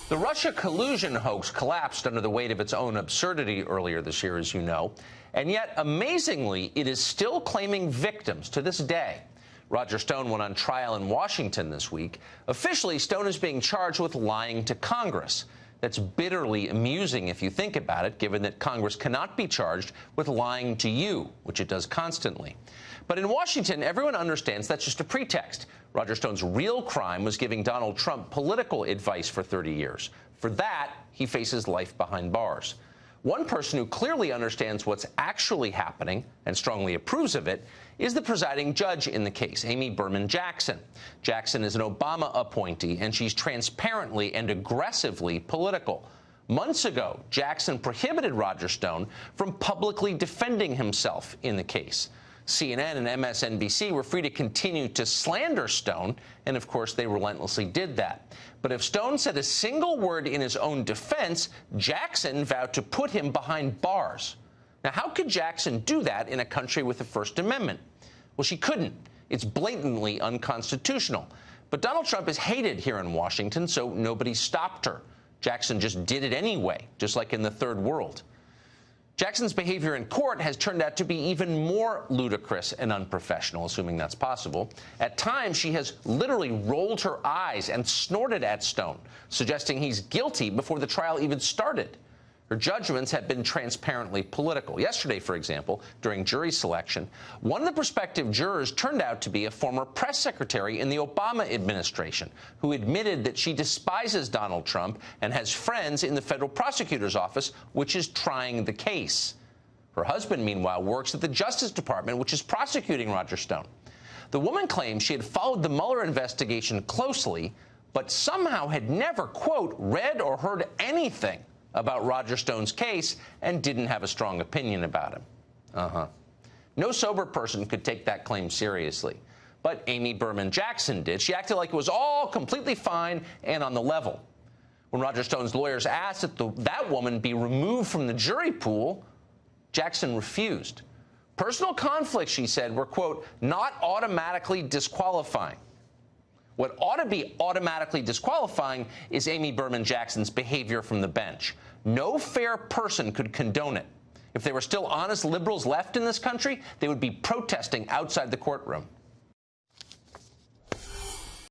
The Russia collusion hoax collapsed under the weight of its own absurdity earlier this year, as you know, and yet, amazingly, it is still claiming victims to this day. Roger Stone went on trial in Washington this week. Officially, Stone is being charged with lying to Congress. That's bitterly amusing if you think about it, given that Congress cannot be charged with lying to you, which it does constantly. But in Washington, everyone understands that's just a pretext. Roger Stone's real crime was giving Donald Trump political advice for 30 years. For that, he faces life behind bars. One person who clearly understands what's actually happening and strongly approves of it is the presiding judge in the case, Amy Berman Jackson. Jackson is an Obama appointee, and she's transparently and aggressively political. Months ago, Jackson prohibited Roger Stone from publicly defending himself in the case. CNN and MSNBC were free to continue to slander Stone, and of course they relentlessly did that. But if Stone said a single word in his own defense, Jackson vowed to put him behind bars. Now, how could Jackson do that in a country with the First Amendment? Well, she couldn't. It's blatantly unconstitutional. But Donald Trump is hated here in Washington, so nobody stopped her. Jackson just did it anyway, just like in the third world. Jackson's behavior in court has turned out to be even more ludicrous and unprofessional, assuming that's possible. At times, she has literally rolled her eyes and snorted at Stone, suggesting he's guilty before the trial even started. Her judgments have been transparently political. Yesterday, for example, during jury selection, one of the prospective jurors turned out to be a former press secretary in the Obama administration who admitted that she despises Donald Trump and has friends in the federal prosecutor's office, which is trying the case. Her husband, meanwhile, works at the Justice Department, which is prosecuting Roger Stone. The woman claims she had followed the Mueller investigation closely, but somehow had never, quote, read or heard anything about Roger Stone's case and didn't have a strong opinion about him. No sober person could take that claim seriously. But Amy Berman Jackson did. She acted like it was all completely fine and on the level. When Roger Stone's lawyers asked that that woman be removed from the jury pool, Jackson refused. Personal conflicts, she said, were, quote, not automatically disqualifying. What ought to be automatically disqualifying is Amy Berman Jackson's behavior from the bench. No fair person could condone it. If there were still honest liberals left in this country, they would be protesting outside the courtroom.